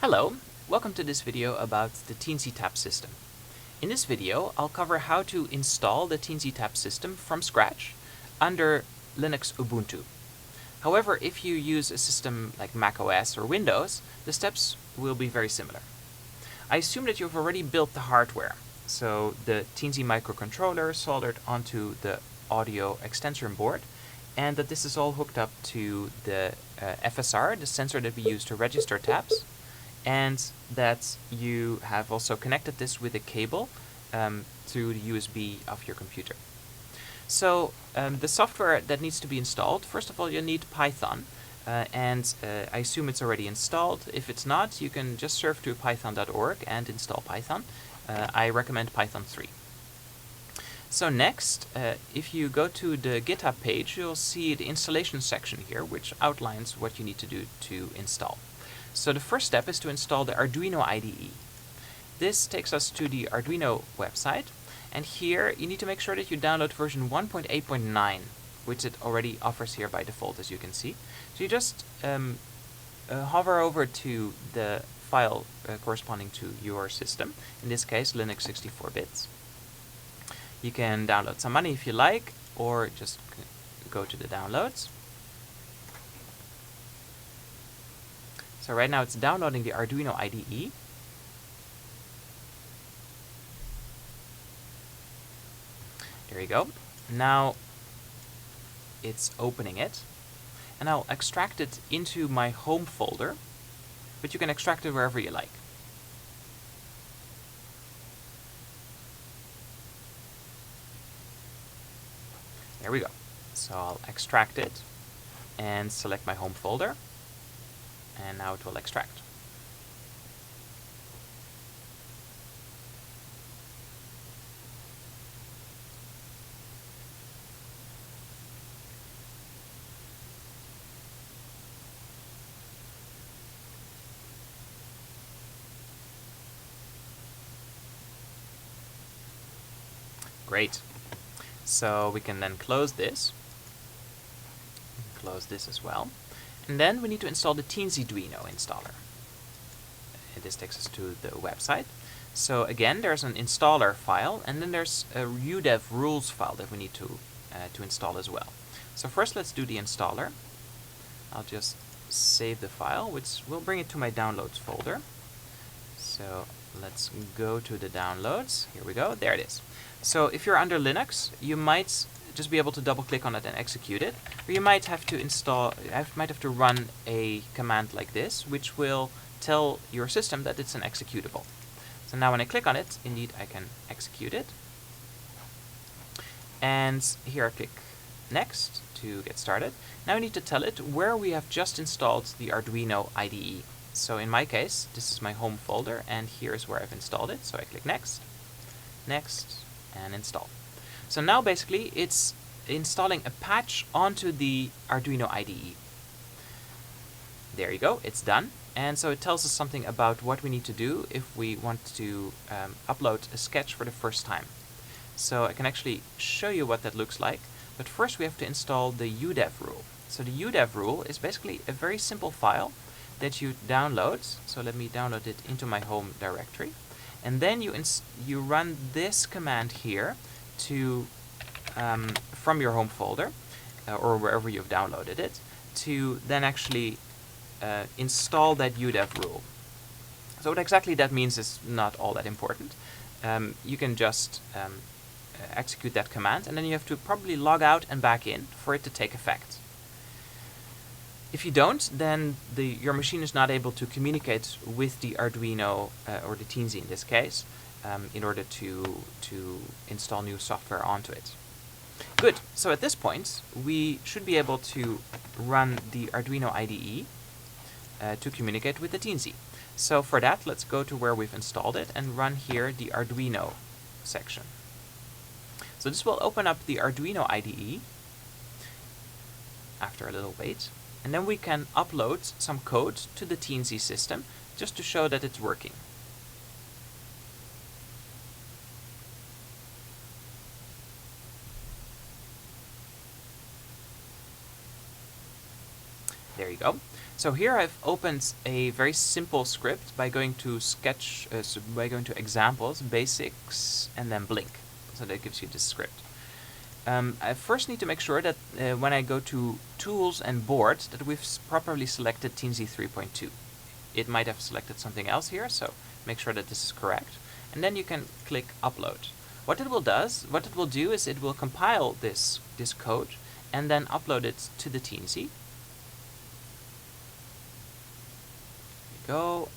Hello, welcome to this video about the TeensyTap system. In this video, I'll cover how to install the TeensyTap system from scratch under Linux Ubuntu. However, if you use a system like macOS or Windows, the steps will be very similar. I assume that you've already built the hardware, so the Teensy microcontroller soldered onto the audio extension board, and that this is all hooked up to the FSR, the sensor that we use to register taps, and that you have also connected this with a cable to the USB of your computer. So the software that needs to be installed, first of all you need Python, and I assume it's already installed. If it's not, you can just surf to python.org and install Python. I recommend Python 3. So next, if you go to the GitHub page, you'll see the installation section here, which outlines what you need to do to install. So the first step is to install the Arduino IDE. This takes us to the Arduino website, and here you need to make sure that you download version 1.8.9, which it already offers here by default, as you can see. So you just hover over to the file corresponding to your system, in this case Linux 64 bits. You can download some money if you like, or just go to the downloads. So right now it's downloading the Arduino IDE. There you go. Now it's opening it, and I'll extract it into my home folder, but you can extract it wherever you like. There we go. So I'll extract it and select my home folder, and now it will extract. Great. So we can then close this as well. And then we need to install the TeensyDuino installer. And this takes us to the website. So again, there's an installer file, and then there's a udev rules file that we need to install as well. So first let's do the installer. I'll just save the file, which will bring it to my downloads folder. So let's go to the downloads. Here we go. There it is. So if you're under Linux, you might just be able to double click on it and execute it, or you might have to run a command like this, which will tell your system that it's an executable. So now when I click on it, indeed I can execute it. And here I click next to get started. Now I need to tell it where we have just installed the Arduino IDE. So in my case, this is my home folder, and here's where I've installed it. So I click next, next, and install. So now basically it's installing a patch onto the Arduino IDE. There you go, it's done. And so it tells us something about what we need to do if we want to upload a sketch for the first time. So I can actually show you what that looks like, but first we have to install the udev rule. So the udev rule is basically a very simple file that you download. So let me download it into my home directory. And then you run this command here to from your home folder or wherever you've downloaded it, to then actually install that udev rule. So what exactly that means is not all that important. You can just execute that command, and then you have to probably log out and back in for it to take effect. If you don't, then your machine is not able to communicate with the Arduino, or the Teensy in this case, in order to install new software onto it. Good, so at this point we should be able to run the Arduino IDE to communicate with the Teensy. So for that, let's go to where we've installed it and run here the Arduino section. So this will open up the Arduino IDE after a little wait. And then we can upload some code to the Teensy system just to show that it's working. There you go. So here I've opened a very simple script by going to examples, basics, and then blink. So that gives you this script. I first need to make sure that when I go to Tools and Board that we've properly selected Teensy 3.2. It might have selected something else here, so make sure that this is correct. And then you can click Upload. What it will do is it will compile this code and then upload it to the Teensy. Go.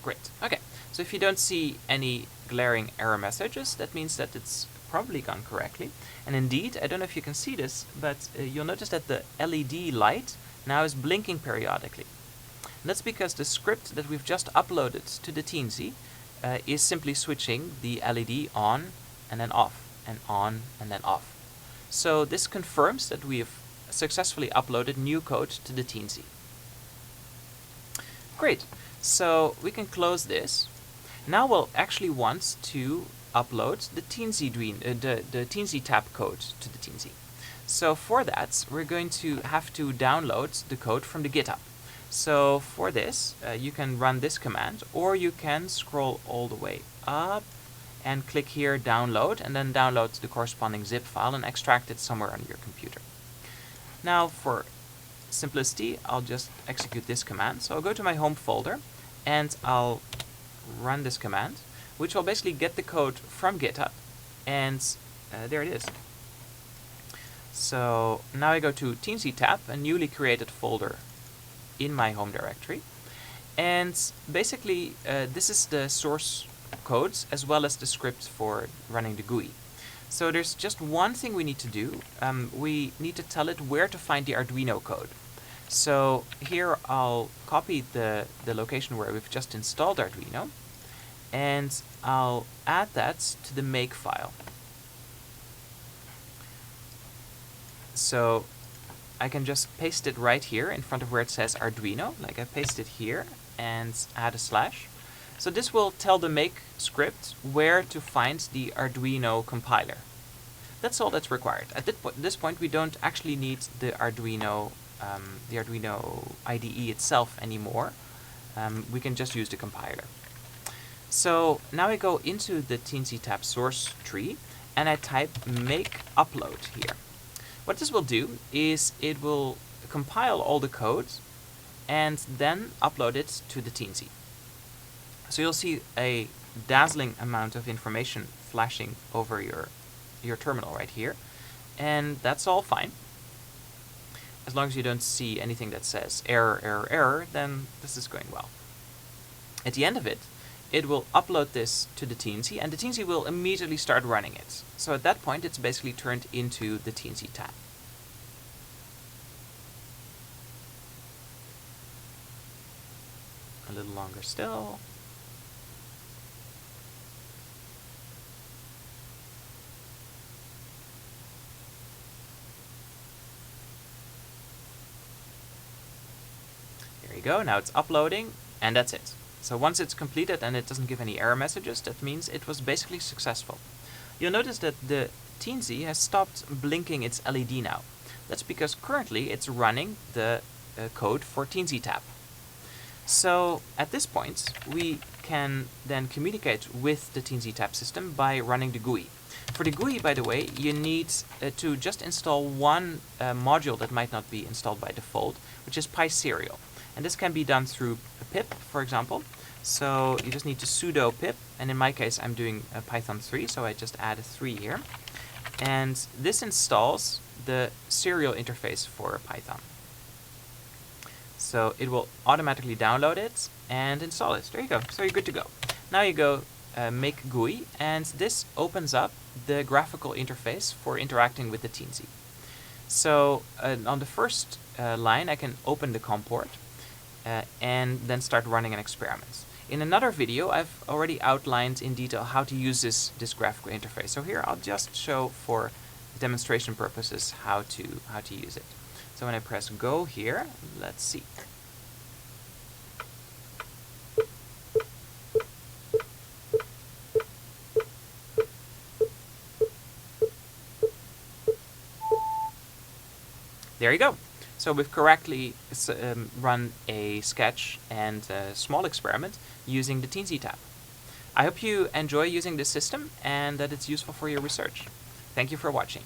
Great. Okay, so if you don't see any glaring error messages, that means that it's probably gone correctly. And indeed, I don't know if you can see this, but you'll notice that the LED light now is blinking periodically. And that's because the script that we've just uploaded to the Teensy is simply switching the LED on and then off, and on and then off. So this confirms that we have successfully uploaded new code to the Teensy. Great, so we can close this. Now we'll actually want to upload the TeensyTap code to the Teensy. So for that, we're going to have to download the code from the GitHub. So for this, you can run this command, or you can scroll all the way up and click here, download, and then download the corresponding zip file and extract it somewhere on your computer. Now for simplicity, I'll just execute this command. So I'll go to my home folder and I'll run this command, which will basically get the code from GitHub, and there it is. So now I go to TeensyTap, a newly created folder in my home directory, and basically this is the source codes as well as the script for running the GUI. So there's just one thing we need to do. We need to tell it where to find the Arduino code. So here I'll copy the location where we've just installed Arduino, and I'll add that to the make file. So I can just paste it right here in front of where it says Arduino, like I paste it here and add a slash. So this will tell the make script where to find the Arduino compiler. That's all that's required. At this point we don't actually need the Arduino IDE itself anymore. We can just use the compiler. So now I go into the TeensyTap source tree and I type make upload here. What this will do is it will compile all the code and then upload it to the Teensy. So you'll see a dazzling amount of information flashing over your terminal right here, and that's all fine. As long as you don't see anything that says error, error, error, then this is going well. At the end of it, it will upload this to the Teensy, and the Teensy will immediately start running it. So at that point, it's basically turned into the TeensyTap. A little longer still. There you go, now it's uploading, and that's it. So once it's completed and it doesn't give any error messages, that means it was basically successful. You'll notice that the Teensy has stopped blinking its LED now. That's because currently it's running the code for TeensyTap. So at this point, we can then communicate with the TeensyTap system by running the GUI. For the GUI, by the way, you need to just install one module that might not be installed by default, which is PySerial. And this can be done through pip, for example. So you just need to sudo pip, and in my case I'm doing Python 3, so I just add a 3 here. And this installs the serial interface for Python. So it will automatically download it and install it. There you go, so you're good to go. Now you go make GUI, and this opens up the graphical interface for interacting with the Teensy. So on the first line I can open the COM port, and then start running an experiment. In another video, I've already outlined in detail how to use this graphical interface. So here I'll just show for demonstration purposes how to use it. So when I press go here, let's see. There you go. So we've correctly run a sketch and a small experiment using the TeensyTap. I hope you enjoy using this system and that it's useful for your research. Thank you for watching.